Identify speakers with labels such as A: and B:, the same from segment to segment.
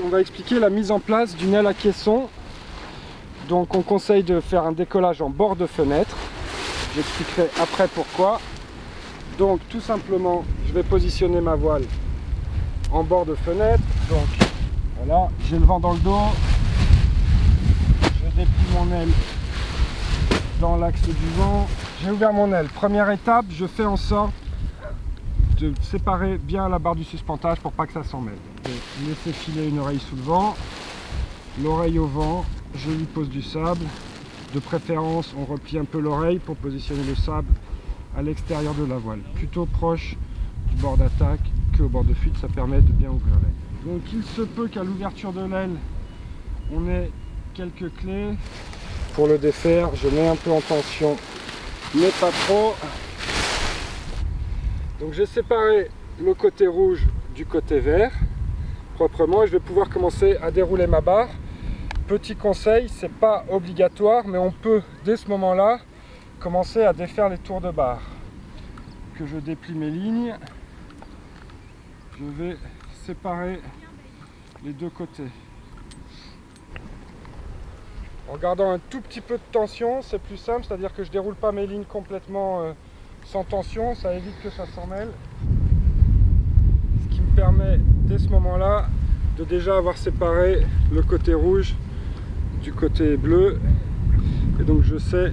A: on va expliquer la mise en place d'une aile à caisson. Donc on conseille de faire un décollage en bord de fenêtre. J'expliquerai après pourquoi. Donc tout simplement, je vais positionner ma voile en bord de fenêtre. Donc voilà, j'ai le vent dans le dos. Je déplie mon aile dans l'axe du vent. J'ai ouvert mon aile. Première étape, je fais en sorte de séparer bien la barre du suspentage pour pas que ça s'en mêle. Laisser filer une oreille sous le vent, l'oreille au vent, je lui pose du sable. De préférence, on replie un peu l'oreille pour positionner le sable à l'extérieur de la voile, plutôt proche du bord d'attaque qu'au bord de fuite, ça permet de bien ouvrir l'aile. Donc il se peut qu'à l'ouverture de l'aile, on ait quelques clés. Pour le défaire, je mets un peu en tension, mais pas trop. Donc j'ai séparé le côté rouge du côté vert proprement et je vais pouvoir commencer à dérouler ma barre. Petit conseil, c'est pas obligatoire, mais on peut dès ce moment-là commencer à défaire les tours de barre. Que je déplie mes lignes, je vais séparer les deux côtés. En gardant un tout petit peu de tension, c'est plus simple, c'est-à-dire que je déroule pas mes lignes complètement sans tension, ça évite que ça s'en mêle. Ce qui me permet dès ce moment-là de déjà avoir séparé le côté rouge du côté bleu. Et donc je sais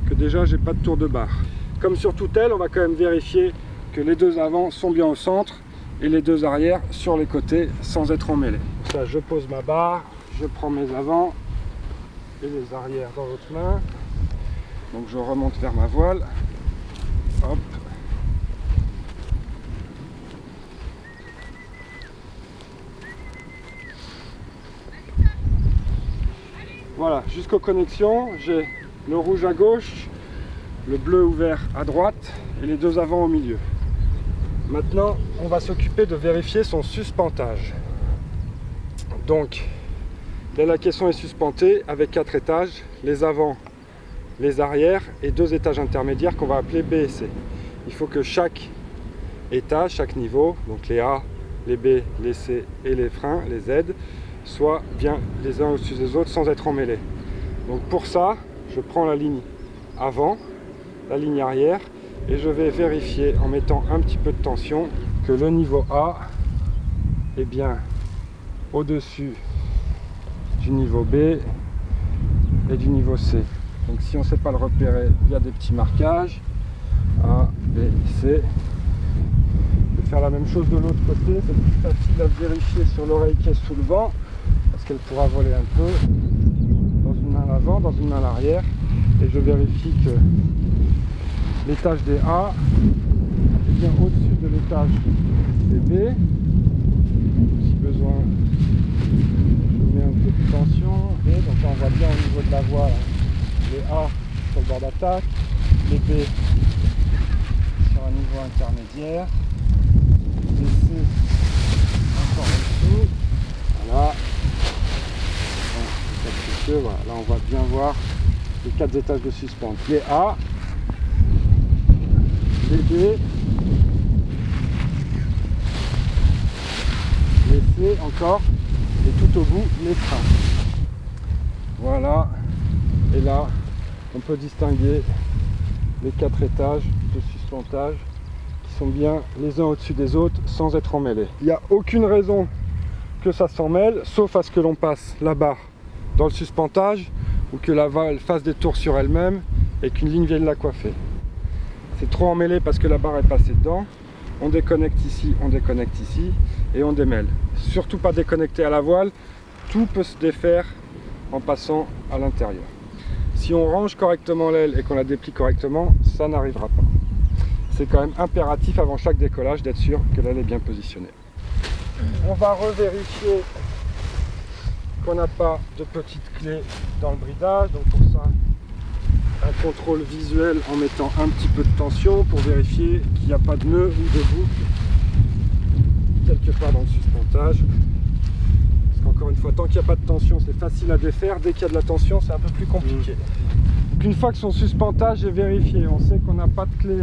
A: que déjà j'ai pas de tour de barre. Comme sur toute aile, on va quand même vérifier que les deux avant sont bien au centre et les deux arrières sur les côtés sans être emmêlés. Ça, je pose ma barre, je prends mes avants et les arrières dans l'autre main. Donc je remonte vers ma voile. Hop. Voilà, jusqu'aux connexions, j'ai le rouge à gauche, le bleu ouvert à droite et les deux avants au milieu. Maintenant, on va s'occuper de vérifier son suspentage. Donc, l'aile à caisson est suspentée avec 4 étages, les avants, les arrières et 2 étages intermédiaires qu'on va appeler B et C. Il faut que chaque étage, chaque niveau, donc les A, les B, les C et les freins, les Z, soient bien les uns au-dessus des autres sans être emmêlés. Donc pour ça, je prends la ligne avant, la ligne arrière, et je vais vérifier en mettant un petit peu de tension que le niveau A est bien au-dessus du niveau B et du niveau C. Donc si on ne sait pas le repérer, il y a des petits marquages A, B, C. Je vais faire la même chose de l'autre côté, c'est plus facile à vérifier sur l'oreille qui est sous le vent parce qu'elle pourra voler un peu dans une main à l'avant, dans une main à l'arrière, et je vérifie que l'étage des A est bien au-dessus de l'étage des B. Si besoin, je mets un peu de tension, et donc là on voit bien au niveau de la voile les A sur le bord d'attaque, les B sur un niveau intermédiaire, les C encore en dessous. Voilà. Voilà, là on va bien voir les 4 étages de suspente. Les A, les B, les C encore, et tout au bout les freins. Voilà, et là on peut distinguer les 4 étages de suspentage qui sont bien les uns au-dessus des autres sans être emmêlés. Il n'y a aucune raison que ça s'en mêle, sauf à ce que l'on passe la barre dans le suspentage ou que la voile fasse des tours sur elle-même et qu'une ligne vienne la coiffer. C'est trop emmêlé parce que la barre est passée dedans. On déconnecte ici et on démêle. Surtout pas déconnecter à la voile, tout peut se défaire en passant à l'intérieur. Si on range correctement l'aile et qu'on la déplie correctement, ça n'arrivera pas. C'est quand même impératif avant chaque décollage d'être sûr que l'aile est bien positionnée. On va revérifier qu'on n'a pas de petites clés dans le bridage, donc pour ça un contrôle visuel en mettant un petit peu de tension pour vérifier qu'il n'y a pas de nœud ou de boucle quelque part dans le suspentage, parce qu'encore une fois, tant qu'il n'y a pas de tension c'est facile à défaire, dès qu'il y a de la tension c'est un peu plus compliqué. Donc une fois que son suspentage est vérifié, on sait qu'on n'a pas de clé,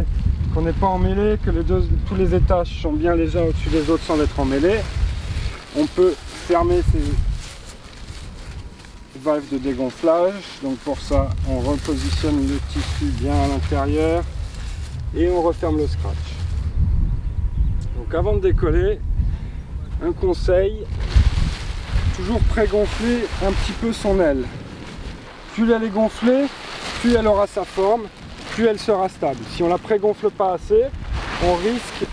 A: qu'on n'est pas emmêlé, que tous les étages sont bien les uns au-dessus des autres sans être emmêlés, On peut fermer ces valves de dégonflage. Donc pour ça, on repositionne le tissu bien à l'intérieur et on referme le scratch. Donc avant de décoller, un conseil, toujours pré-gonfler un petit peu son aile. Plus elle est gonflée, plus elle aura sa forme, plus elle sera stable. Si on la pré-gonfle pas assez, on risque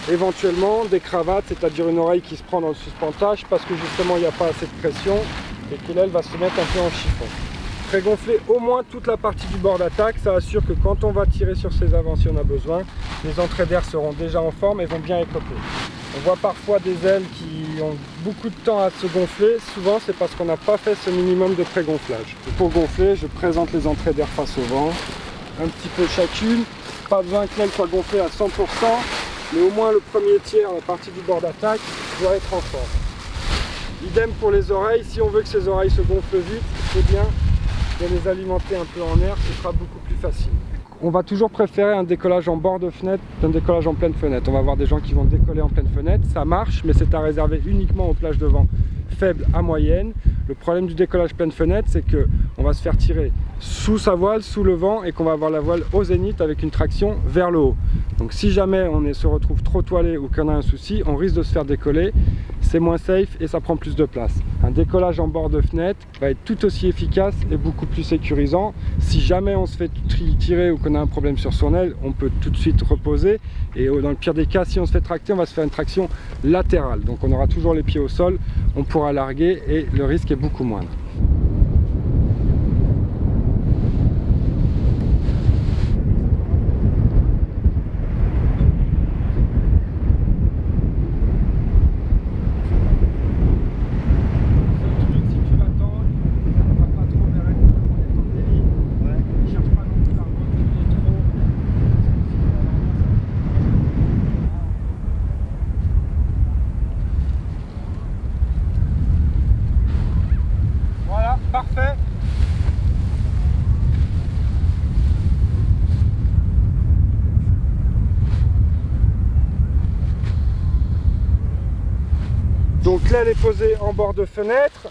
A: éventuellement des cravates, c'est-à-dire une oreille qui se prend dans le suspentage parce que justement il n'y a pas assez de pression et que l'aile va se mettre un peu en chiffon. Pré-gonfler au moins toute la partie du bord d'attaque, ça assure que quand on va tirer sur ses avants si on a besoin, les entrées d'air seront déjà en forme et vont bien écoper. On voit parfois des ailes qui ont beaucoup de temps à se gonfler, souvent c'est parce qu'on n'a pas fait ce minimum de pré-gonflage. Pour gonfler, je présente les entrées d'air face au vent, un petit peu chacune, pas besoin que l'aile soit gonflée à 100%, mais au moins le premier tiers, la partie du bord d'attaque, doit être en forme. Idem pour les oreilles, si on veut que ces oreilles se gonflent vite, c'est bien de les alimenter un peu en air, ce sera beaucoup plus facile. On va toujours préférer un décollage en bord de fenêtre qu'un décollage en pleine fenêtre. On va voir des gens qui vont décoller en pleine fenêtre, ça marche, mais c'est à réserver uniquement aux plages de vent faibles à moyenne. Le problème du décollage pleine fenêtre, c'est qu'on va se faire tirer sous sa voile, sous le vent, et qu'on va avoir la voile au zénith avec une traction vers le haut. Donc si jamais on se retrouve trop toilé ou qu'on a un souci, on risque de se faire décoller. C'est moins safe et ça prend plus de place. Un décollage en bord de fenêtre va être tout aussi efficace et beaucoup plus sécurisant. Si jamais on se fait tirer ou qu'on a un problème sur son aile, on peut tout de suite reposer. Et dans le pire des cas, si on se fait tracter, on va se faire une traction latérale. Donc on aura toujours les pieds au sol, on pourra larguer et le risque est beaucoup moindre. Parfait. Donc l'aile est posée en bord de fenêtre,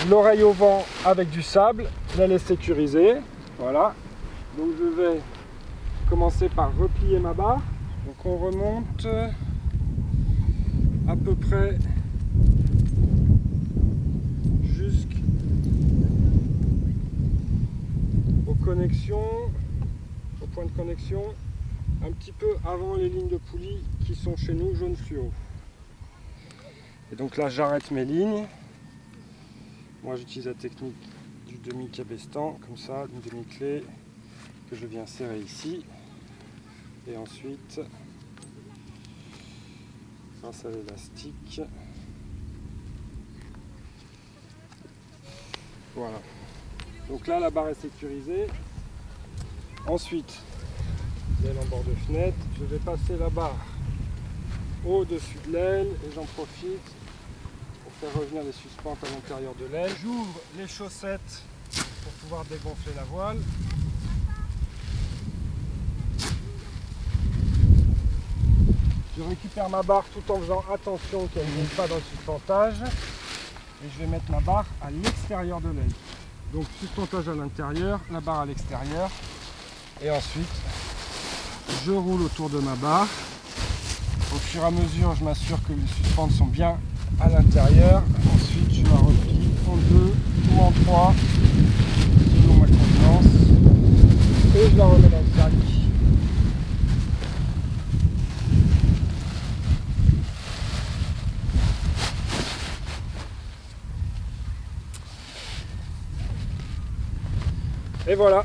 A: l'oreille au vent avec du sable, l'aile est sécurisée. Voilà. Donc je vais commencer par replier ma barre. Donc on remonte à peu près au point de connexion, un petit peu avant les lignes de poulie qui sont chez nous jaune fluo. Et donc là j'arrête mes lignes. Moi j'utilise la technique du demi-cabestan, comme ça, une demi-clé que je viens serrer ici. Et ensuite, grâce à l'élastique, voilà. Donc là, la barre est sécurisée. Ensuite, l'aile en bord de fenêtre, je vais passer la barre au-dessus de l'aile et j'en profite pour faire revenir les suspentes à l'intérieur de l'aile. J'ouvre les chaussettes pour pouvoir dégonfler la voile. Je récupère ma barre tout en faisant attention qu'elle ne vienne pas dans le suspentage. Et je vais mettre ma barre à l'extérieur de l'aile. Donc suspentage à l'intérieur, la barre à l'extérieur. Et ensuite, je roule autour de ma barre. Au fur et à mesure, je m'assure que les suspentes sont bien à l'intérieur. Ensuite, je la replie en 2 ou en 3, selon ma convenance. Et je la remets dans le sac. Et voilà.